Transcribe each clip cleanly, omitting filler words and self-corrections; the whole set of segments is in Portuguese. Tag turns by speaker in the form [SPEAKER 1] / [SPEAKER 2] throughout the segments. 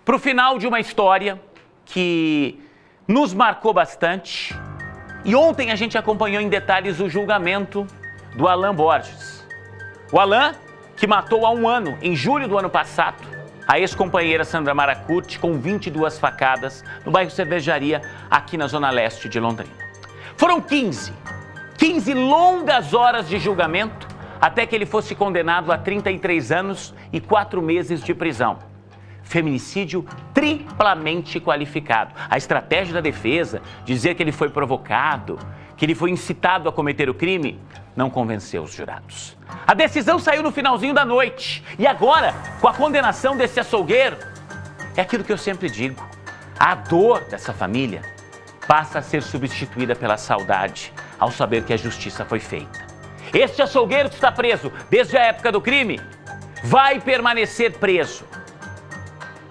[SPEAKER 1] para o final de uma história que nos marcou bastante. E ontem a gente acompanhou em detalhes o julgamento do Alan Borges. O Alan, que matou há 1 ano, em julho do ano passado, a ex-companheira Sandra Maracurti com 22 facadas no bairro Cervejaria, aqui na zona leste de Londrina. Foram 15 longas horas de julgamento até que ele fosse condenado a 33 anos e 4 meses de prisão. Feminicídio triplamente qualificado. A estratégia da defesa, dizer que ele foi provocado, que ele foi incitado a cometer o crime, não convenceu os jurados. A decisão saiu no finalzinho da noite. E agora, com a condenação desse açougueiro, é aquilo que eu sempre digo. A dor dessa família passa a ser substituída pela saudade ao saber que a justiça foi feita. Este açougueiro que está preso desde a época do crime vai permanecer preso.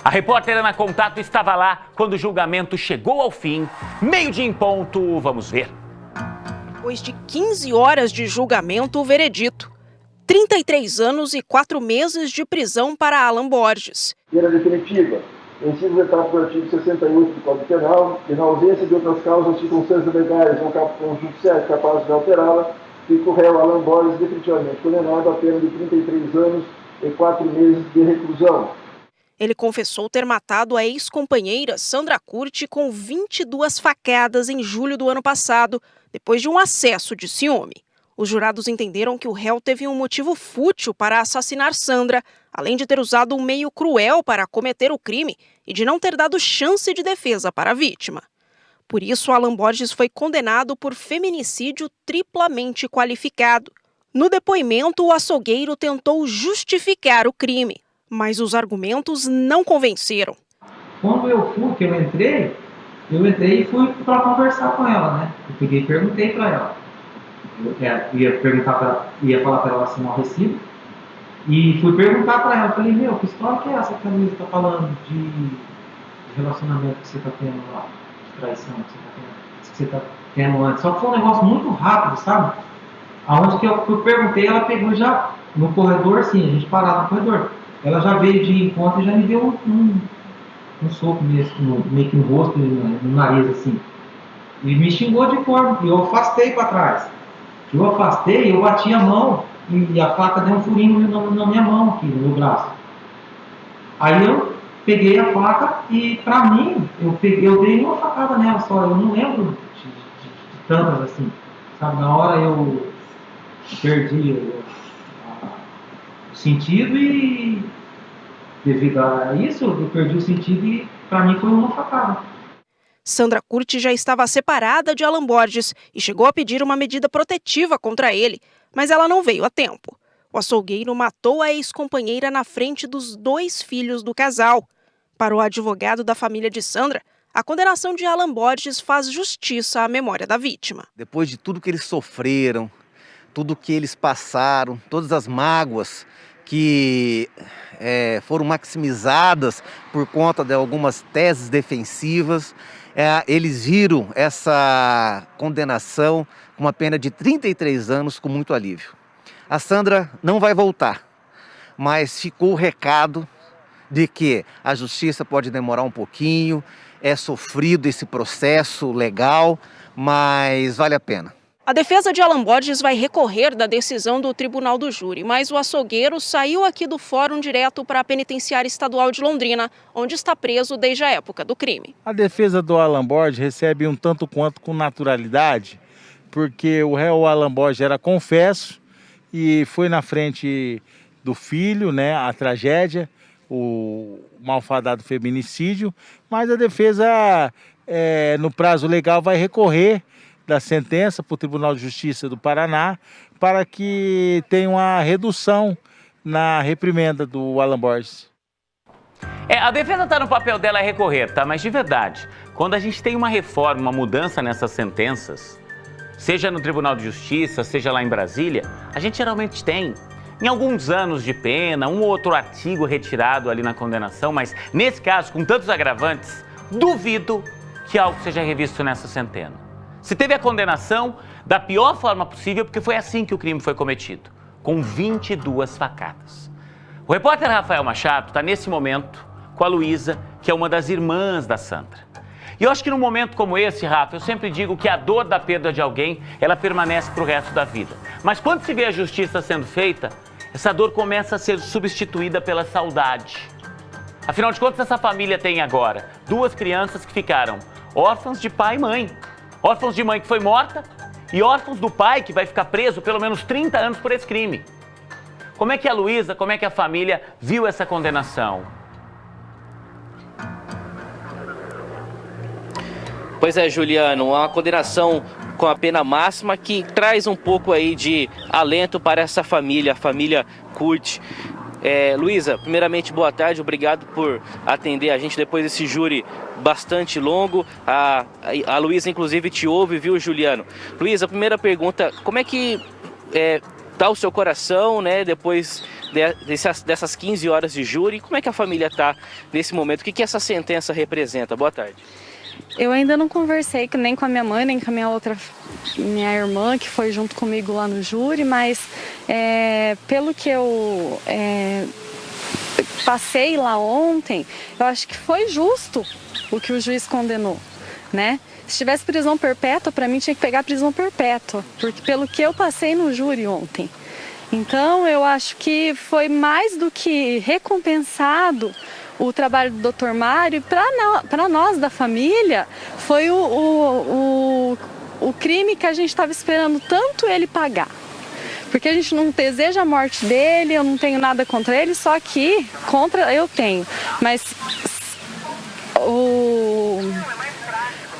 [SPEAKER 1] A repórter Ana Contato estava lá quando o julgamento chegou ao fim, 12:00 em ponto, vamos ver.
[SPEAKER 2] Depois de 15 horas de julgamento, o veredito. 33 anos e 4 meses de prisão para Alan Borges.
[SPEAKER 3] Pena definitiva, inciso vetado pelo artigo 68 do Código Penal, e na ausência de outras causas, circunstâncias legais ou judiciais capazes de alterá-la, fica o réu Alan Borges definitivamente condenado a pena de 33 anos e 4 meses de reclusão.
[SPEAKER 2] Ele confessou ter matado a ex-companheira Sandra Curti com 22 facadas em julho do ano passado, depois de um acesso de ciúme. Os jurados entenderam que o réu teve um motivo fútil para assassinar Sandra, além de ter usado um meio cruel para cometer o crime e de não ter dado chance de defesa para a vítima. Por isso, Alan Borges foi condenado por feminicídio triplamente qualificado. No depoimento, o açougueiro tentou justificar o crime, mas os argumentos não convenceram.
[SPEAKER 4] Quando eu entrei e fui para conversar com ela, né? Eu peguei e perguntei para ela. Ia falar para ela assinar o recibo. E fui perguntar para ela, falei, que história que é essa que a Luísa está falando de relacionamento que você está tendo lá, de traição que você está tendo antes. Só que foi um negócio muito rápido, sabe? Aonde que eu perguntei, ela pegou já no corredor, sim, a gente parava no corredor. Ela já veio de encontro e já me deu um soco mesmo, meio que no rosto, no nariz, assim. E me xingou de forma, e eu afastei para trás. Eu afastei, eu bati a mão, e a faca deu um furinho na minha mão aqui, no meu braço. Aí eu peguei a faca e, pra mim, eu dei uma facada nela só. Eu não lembro de tantas assim. Sabe, na hora eu perdi o sentido e, devido a isso, eu perdi o sentido e, pra mim, foi uma facada.
[SPEAKER 2] Sandra Curti já estava separada de Alan Borges e chegou a pedir uma medida protetiva contra ele, mas ela não veio a tempo. O açougueiro matou a ex-companheira na frente dos 2 filhos do casal. Para o advogado da família de Sandra, a condenação de Alan Borges faz justiça à memória da vítima.
[SPEAKER 5] Depois de tudo que eles sofreram, tudo que eles passaram, todas as mágoas que foram maximizadas por conta de algumas teses defensivas, eles viram essa condenação com uma pena de 33 anos com muito alívio. A Sandra não vai voltar, mas ficou o recado de que a justiça pode demorar um pouquinho, é sofrido esse processo legal, mas vale a pena.
[SPEAKER 2] A defesa de Alan Borges vai recorrer da decisão do Tribunal do Júri, mas o açougueiro saiu aqui do fórum direto para a Penitenciária Estadual de Londrina, onde está preso desde a época do crime.
[SPEAKER 6] A defesa do Alan Borges recebe um tanto quanto com naturalidade, porque o réu Alan Borges era confesso e foi na frente do filho, né, a tragédia, o malfadado feminicídio, mas a defesa, no prazo legal, vai recorrer da sentença para o Tribunal de Justiça do Paraná para que tenha uma redução na reprimenda do Alan Borges.
[SPEAKER 1] A defesa está no papel dela recorrer, tá? Mas de verdade, quando a gente tem uma reforma, uma mudança nessas sentenças, seja no Tribunal de Justiça, seja lá em Brasília, a gente geralmente tem, em alguns anos de pena, um ou outro artigo retirado ali na condenação, mas nesse caso, com tantos agravantes, duvido que algo seja revisto nessa sentença. Se teve a condenação da pior forma possível, porque foi assim que o crime foi cometido, com 22 facadas. O repórter Rafael Machado está nesse momento com a Luísa, que é uma das irmãs da Sandra. E eu acho que num momento como esse, Rafa, eu sempre digo que a dor da perda de alguém, ela permanece pro resto da vida. Mas quando se vê a justiça sendo feita, essa dor começa a ser substituída pela saudade. Afinal de contas, essa família tem agora 2 crianças que ficaram órfãs de pai e mãe. Órfãos de mãe que foi morta e órfãos do pai que vai ficar preso pelo menos 30 anos por esse crime. Como é que a Luísa, como é que a família viu essa condenação?
[SPEAKER 7] Pois é, Juliano, uma condenação com a pena máxima que traz um pouco aí de alento para essa família, a família Curti. Luísa, primeiramente, boa tarde, obrigado por atender a gente depois desse júri bastante longo. A Luísa, inclusive, te ouve, viu, Juliano? Luísa, a primeira pergunta, como é que tá o seu coração, né, depois dessas 15 horas de júri? Como é que a família está nesse momento? O que essa sentença representa? Boa tarde.
[SPEAKER 8] Eu ainda não conversei nem com a minha mãe, nem com a minha irmã, que foi junto comigo lá no júri, mas pelo que eu passei lá ontem, eu acho que foi justo o que o juiz condenou, né? Se tivesse prisão perpétua, para mim tinha que pegar prisão perpétua, porque pelo que eu passei no júri ontem. Então, eu acho que foi mais do que recompensado o trabalho do Dr. Mário. Para nós da família, foi o crime que a gente estava esperando tanto ele pagar. Porque a gente não deseja a morte dele, eu não tenho nada contra ele, só que contra eu tenho. Mas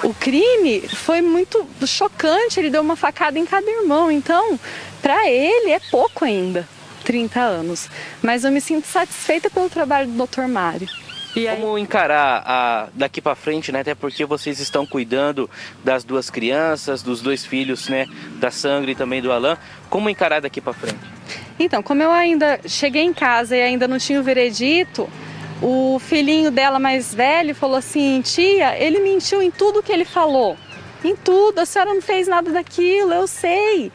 [SPEAKER 8] o crime foi muito chocante, ele deu uma facada em cada irmão, então para ele é pouco ainda, 30 anos. Mas eu me sinto satisfeita pelo trabalho do Dr. Mário. E aí...
[SPEAKER 7] Como encarar daqui para frente, né? Até porque vocês estão cuidando das 2 crianças, dos 2 filhos, né? Da Sandra e também do Alan. Como encarar daqui para frente?
[SPEAKER 8] Então, como eu ainda cheguei em casa e ainda não tinha o veredito, o filhinho dela mais velho falou assim: tia, ele mentiu em tudo que ele falou. Em tudo, a senhora não fez nada daquilo, eu sei.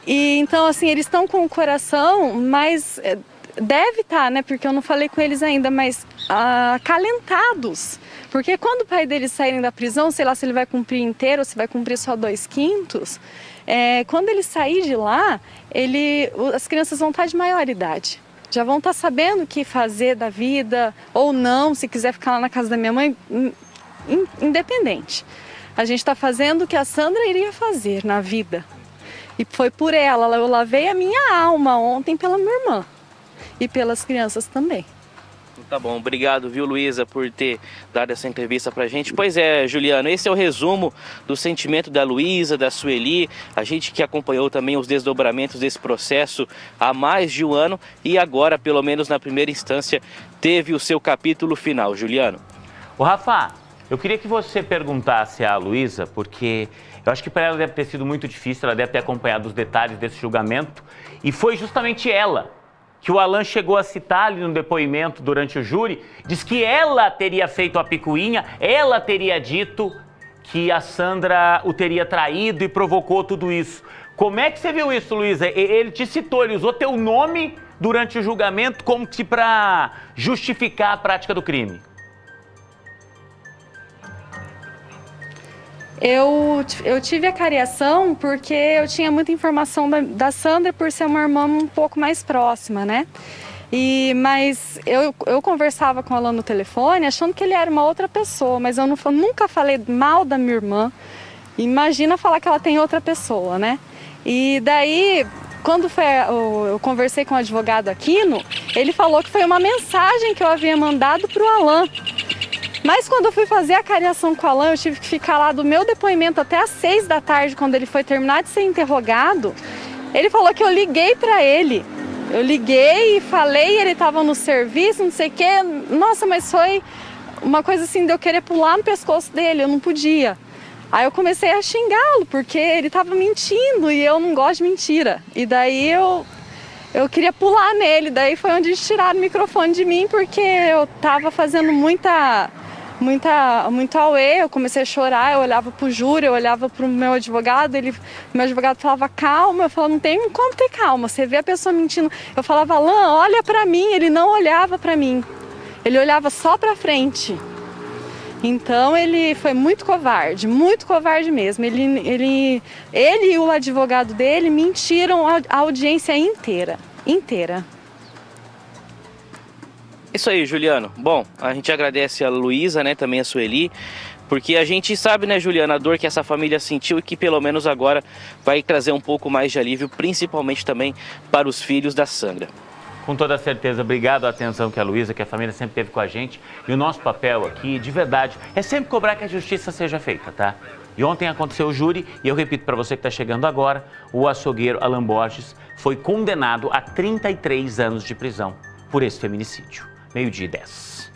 [SPEAKER 8] E então, assim, eles estão com o coração, mas deve estar, né? Porque eu não falei com eles ainda, mas acalentados. Porque quando o pai deles saírem da prisão, sei lá se ele vai cumprir inteiro ou se vai cumprir só 2/5, quando ele sair de lá, as crianças vão estar de maior idade. Já vão estar sabendo o que fazer da vida ou não, se quiser ficar lá na casa da minha mãe, independente. A gente está fazendo o que a Sandra iria fazer na vida. E foi por ela, eu lavei a minha alma ontem pela minha irmã e pelas crianças também.
[SPEAKER 7] Tá bom, obrigado, viu, Luísa, por ter dado essa entrevista pra gente. Pois é, Juliano, esse é o resumo do sentimento da Luísa, da Sueli, a gente que acompanhou também os desdobramentos desse processo há mais de 1 ano e agora, pelo menos na primeira instância, teve o seu capítulo final. Juliano.
[SPEAKER 1] Ô, Rafa, eu queria que você perguntasse à Luísa, porque eu acho que para ela deve ter sido muito difícil, ela deve ter acompanhado os detalhes desse julgamento, e foi justamente ela que o Alan chegou a citar ali no depoimento durante o júri, diz que ela teria feito a picuinha, ela teria dito que a Sandra o teria traído e provocou tudo isso. Como é que você viu isso, Luísa? Ele te citou, ele usou teu nome durante o julgamento como que para justificar a prática do crime.
[SPEAKER 8] Eu tive a cariação porque eu tinha muita informação da Sandra por ser uma irmã um pouco mais próxima, né? Mas eu conversava com o Alan no telefone achando que ele era uma outra pessoa, mas eu nunca falei mal da minha irmã. Imagina falar que ela tem outra pessoa, né? E daí, quando eu conversei com o advogado Aquino, ele falou que foi uma mensagem que eu havia mandado para o Alan. Mas quando eu fui fazer a cariação com o Alan, eu tive que ficar lá do meu depoimento até às 6 da tarde, quando ele foi terminar de ser interrogado. Ele falou que eu liguei para ele. Eu liguei e falei, ele estava no serviço, não sei o quê. Nossa, mas foi uma coisa assim de eu querer pular no pescoço dele, eu não podia. Aí eu comecei a xingá-lo, porque ele estava mentindo e eu não gosto de mentira. E daí eu queria pular nele, daí foi onde eles tiraram o microfone de mim, porque eu estava fazendo muito auê, eu comecei a chorar, eu olhava pro júri, eu olhava pro meu advogado, meu advogado falava calma, eu falava, não tem como ter calma, você vê a pessoa mentindo. Eu falava, Alan, olha pra mim, ele não olhava pra mim. Ele olhava só para frente. Então ele foi muito covarde mesmo. Ele e o advogado dele mentiram a audiência inteira.
[SPEAKER 7] Isso aí, Juliano. Bom, a gente agradece a Luísa, né, também a Sueli, porque a gente sabe, né, Juliana, a dor que essa família sentiu e que pelo menos agora vai trazer um pouco mais de alívio, principalmente também para os filhos da Sandra.
[SPEAKER 1] Com toda certeza, obrigado a atenção que a Luísa, que a família sempre teve com a gente. E o nosso papel aqui, de verdade, é sempre cobrar que a justiça seja feita, tá? E ontem aconteceu o júri, e eu repito para você que está chegando agora, o açougueiro Alan Borges foi condenado a 33 anos de prisão por esse feminicídio. 12:10.